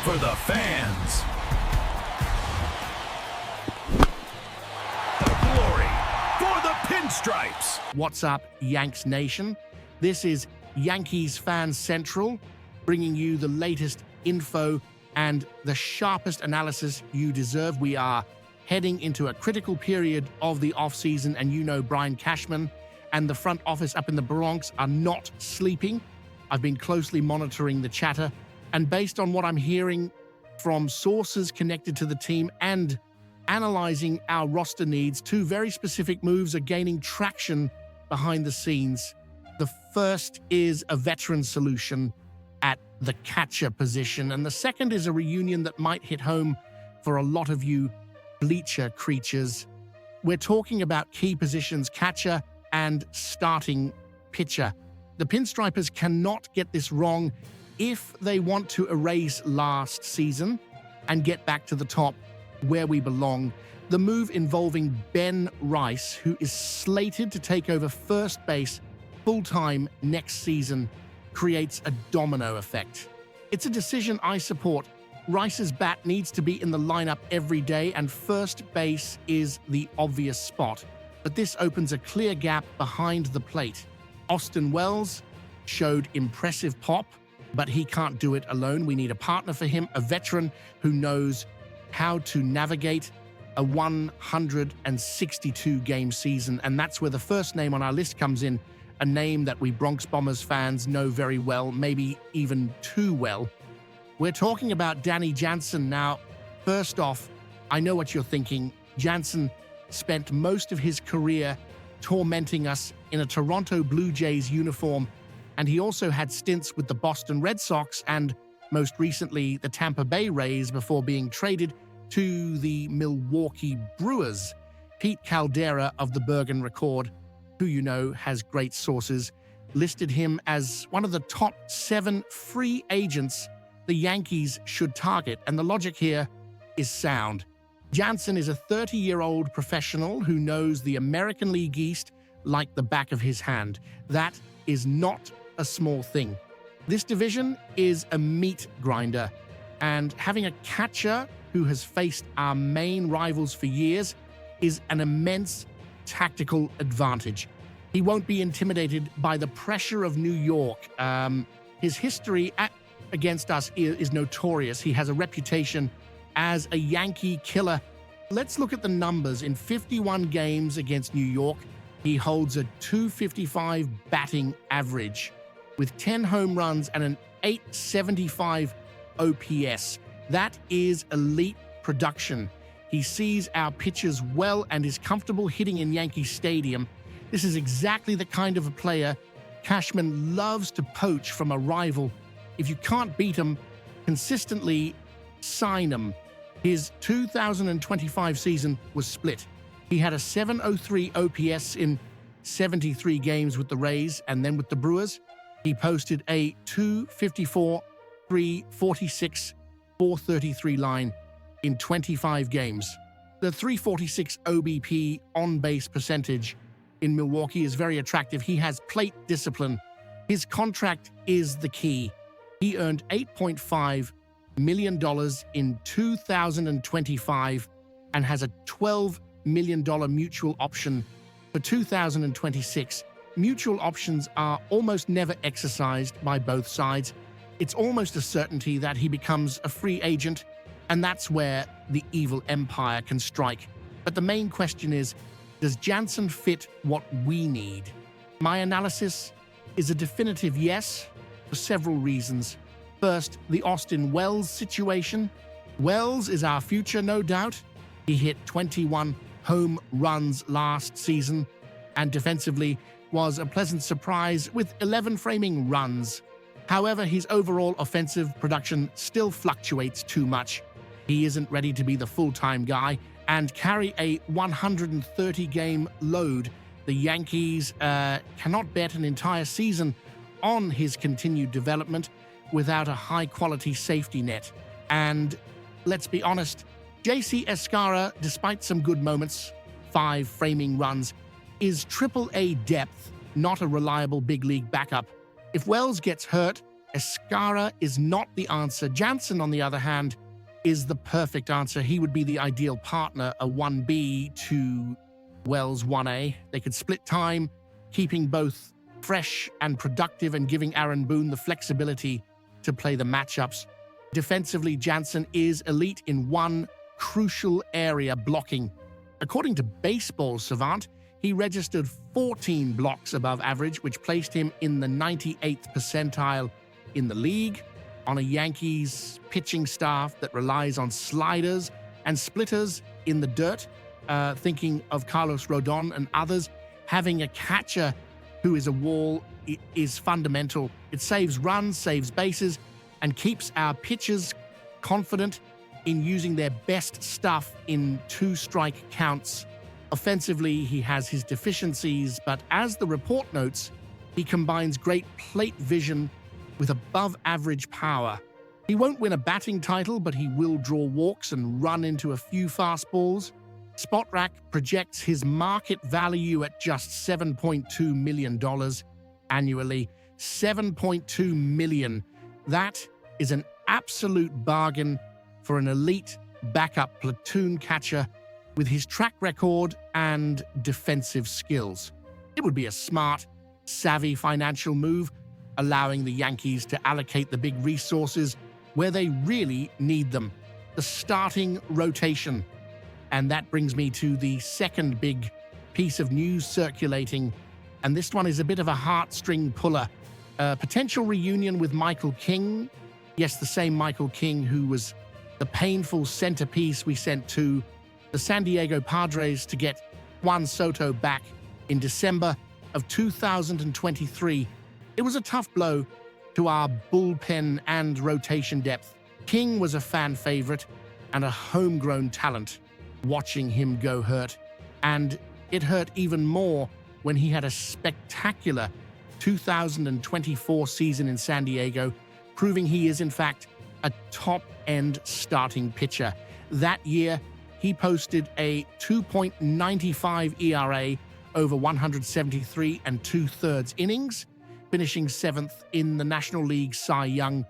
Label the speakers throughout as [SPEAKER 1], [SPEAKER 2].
[SPEAKER 1] for the fans. The glory for the pinstripes.
[SPEAKER 2] What's up, Yanks Nation? This is Yankees Fan Central, bringing you the latest info and the sharpest analysis you deserve. We are heading into a critical period of the offseason, and you know Brian Cashman and the front office up in the Bronx are not sleeping. I've been closely monitoring the chatter, and based on what I'm hearing from sources connected to the team and analyzing our roster needs, two very specific moves are gaining traction behind the scenes. The first is a veteran solution at the catcher position, and the second is a reunion that might hit home for a lot of you bleacher creatures. We're talking about key positions, catcher and starting pitcher. The Pinstripers cannot get this wrong if they want to erase last season and get back to the top where we belong. The move involving Ben Rice, who is slated to take over first base full-time next season, creates a domino effect. It's a decision I support. Rice's bat needs to be in the lineup every day, and first base is the obvious spot. But this opens a clear gap behind the plate. Austin Wells showed impressive pop, but he can't do it alone. We need a partner for him, a veteran who knows how to navigate a 162-game season, and that's where the first name on our list comes in, a name that we Bronx Bombers fans know very well, maybe even too well. We're talking about Danny Jansen. Now, first off, I know what you're thinking. Jansen spent most of his career tormenting us in a Toronto Blue Jays uniform, and he also had stints with the Boston Red Sox and most recently the Tampa Bay Rays before being traded to the Milwaukee Brewers. Pete Caldera of the Bergen Record, who you know has great sources, listed him as one of the top 7 free agents the Yankees should target, and the logic here is sound. Jansen is a 30-year-old professional who knows the American League East like the back of his hand. That is not a small thing. This division is a meat grinder, and having a catcher who has faced our main rivals for years is an immense tactical advantage. He won't be intimidated by the pressure of New York. His history against us is notorious. He has a reputation as a Yankee killer. Let's look at the numbers. In 51 games against New York, he holds a .255 batting average with 10 home runs and an .875 OPS. That is elite production. He sees our pitches well and is comfortable hitting in Yankee Stadium. This is exactly the kind of a player Cashman loves to poach from a rival. If you can't beat him consistently, sign him. His 2025 season was split. He had a .703 OPS in 73 games with the Rays, and then with the Brewers, he posted a .254, .346, .433 line in 25 games. The .346 OBP on-base percentage in Milwaukee is very attractive. He has plate discipline. His contract is the key. He earned $8.5 million in 2025 and has a $12 million mutual option for 2026. Mutual options are almost never exercised by both sides. It's almost a certainty that he becomes a free agent, and that's where the evil empire can strike. But the main question is, does Jansen fit what we need? My analysis is a definitive yes, for several reasons. First, the Austin Wells situation. Wells is our future, no doubt. He hit 21 home runs last season, and defensively was a pleasant surprise with 11 framing runs. However, his overall offensive production still fluctuates too much. He isn't ready to be the full-time guy and carry a 130-game load. The Yankees cannot bet an entire season on his continued development without a high-quality safety net. And let's be honest, JC Escara, despite some good moments, 5 framing runs, is AAA depth, not a reliable big league backup. If Wells gets hurt, Escara is not the answer. Jansen, on the other hand, is the perfect answer. He would be the ideal partner, a 1B to Wells 1A. They could split time, keeping both fresh and productive and giving Aaron Boone the flexibility to play the matchups. Defensively, Jansen is elite in one crucial area, blocking. According to Baseball Savant, he registered 14 blocks above average, which placed him in the 98th percentile in the league. On a Yankees pitching staff that relies on sliders and splitters in the dirt, thinking of Carlos Rodon and others, having a catcher who is a wall is fundamental. It saves runs, saves bases, and keeps our pitchers confident in using their best stuff in two-strike counts. Offensively, he has his deficiencies, but as the report notes, he combines great plate vision with above-average power. He won't win a batting title, but he will draw walks and run into a few fastballs. Spotrac projects his market value at just $7.2 million annually. $7.2 million. That is an absolute bargain for an elite backup platoon catcher with his track record and defensive skills. It would be a smart, savvy financial move, allowing the Yankees to allocate the big resources where they really need them, the starting rotation. And that brings me to the second big piece of news circulating, and this one is a bit of a heartstring puller. A potential reunion with Michael King. Yes, the same Michael King who was the painful centerpiece we sent to the San Diego Padres to get Juan Soto back in December of 2023. It was a tough blow to our bullpen and rotation depth. King was a fan favorite and a homegrown talent. Watching him go hurt, and it hurt even more when he had a spectacular 2024 season in San Diego, proving he is in fact a top-end starting pitcher. That year, he posted a 2.95 ERA over 173 and 2/3 innings, finishing 7th in the National League Cy Young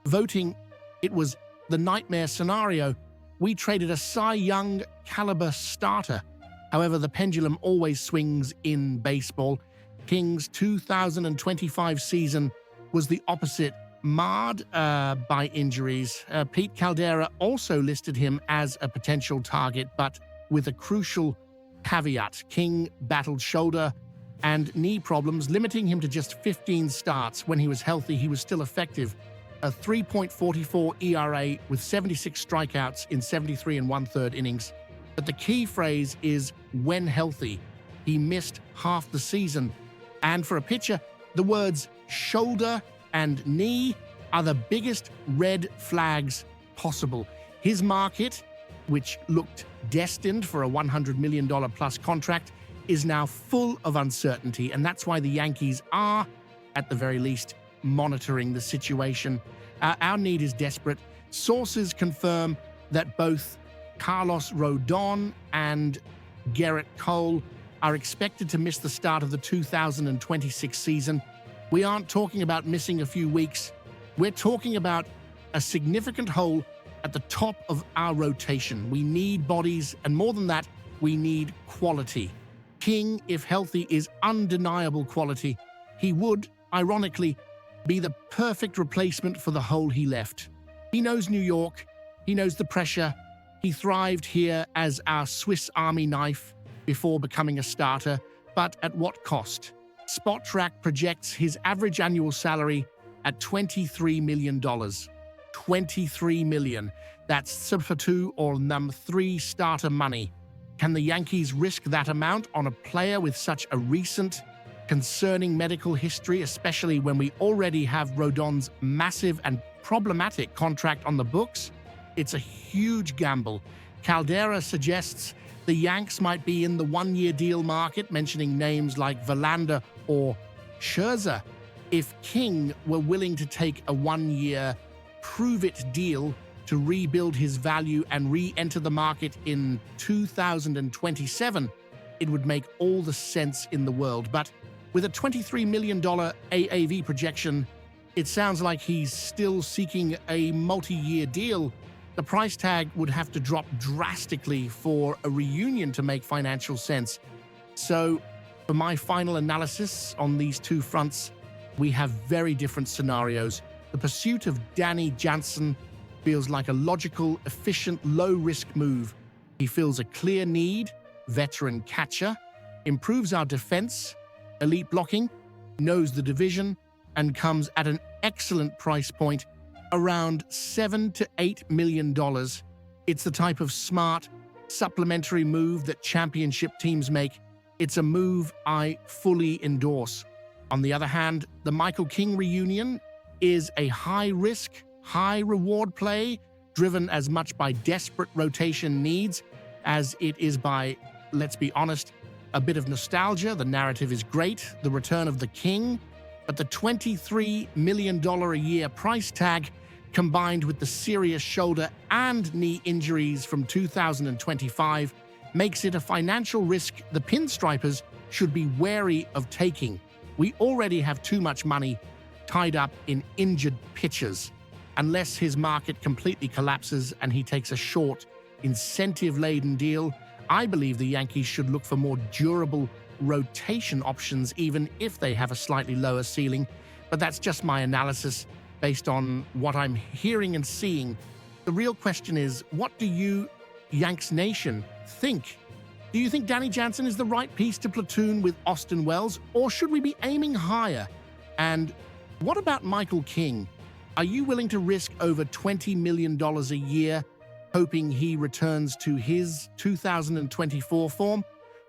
[SPEAKER 2] voting. It was the nightmare scenario. We traded a Cy Young caliber starter. However, the pendulum always swings in baseball. King's 2025 season was the opposite, marred by injuries. Pete Caldera also listed him as a potential target, but with a crucial caveat. King battled shoulder and knee problems, limiting him to just 15 starts. When he was healthy, he was still effective. A 3.44 ERA with 76 strikeouts in 73 and 1/3 innings. But the key phrase is when healthy. He missed half the season. And for a pitcher, the words shoulder and knee are the biggest red flags possible. His market, which looked destined for a $100 million plus contract, is now full of uncertainty, and that's why the Yankees are, at the very least, monitoring the situation. Our need is desperate. Sources confirm that both Carlos Rodon and Garrett Cole are expected to miss the start of the 2026 season. We aren't talking about missing a few weeks. We're talking about a significant hole at the top of our rotation. We need bodies, and more than that, we need quality. King, if healthy, is undeniable quality. He would, ironically, be the perfect replacement for the hole he left. He knows New York. He knows the pressure. He thrived here as our Swiss Army knife before becoming a starter, but at what cost? Spotrac projects his average annual salary at $23 million. $23 million. That's Super 2 or num 3 starter money. Can the Yankees risk that amount on a player with such a recent, concerning medical history, especially when we already have Rodon's massive and problematic contract on the books? It's a huge gamble. Caldera suggests the Yanks might be in the one-year deal market, mentioning names like Verlander or Scherzer. If King were willing to take a one-year prove-it deal to rebuild his value and re-enter the market in 2027, it would make all the sense in the world. But with a $23 million AAV projection, It sounds like he's still seeking a multi-year deal. The price tag would have to drop drastically for a reunion to make financial sense. So, for my final analysis on these two fronts, we have very different scenarios. The pursuit of Danny Jansen feels like a logical, efficient, low-risk move. He fills a clear need, veteran catcher, improves our defense, elite blocking, knows the division, and comes at an excellent price point, around $7 to $8 million. It's the type of smart, supplementary move that championship teams make. It's a move I fully endorse. On the other hand, the Michael King reunion is a high-risk, high-reward play, driven as much by desperate rotation needs as it is by, let's be honest, a bit of nostalgia. The narrative is great, the return of the King, but the $23 million a year price tag, combined with the serious shoulder and knee injuries from 2025, makes it a financial risk the Pinstripers should be wary of taking. We already have too much money tied up in injured pitchers. Unless his market completely collapses and he takes a short, incentive-laden deal, I believe the Yankees should look for more durable rotation options, even if they have a slightly lower ceiling. But that's just my analysis based on what I'm hearing and seeing. The real question is, what do you, Yanks Nation, think? Do you think Danny Jansen is the right piece to platoon with Austin Wells, or should we be aiming higher? And what about Michael King? Are you willing to risk over $20 million a year, hoping he returns to his 2024 form?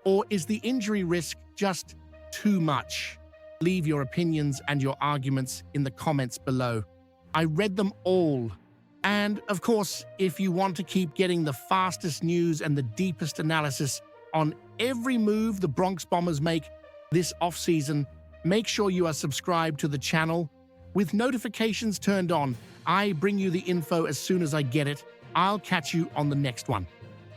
[SPEAKER 2] Or is the injury risk just too much? Leave your opinions and your arguments in the comments below. I read them all. And of course, if you want to keep getting the fastest news and the deepest analysis on every move the Bronx Bombers make this offseason, make sure you are subscribed to the channel with notifications turned on. I bring you the info as soon as I get it. I'll catch you on the next one.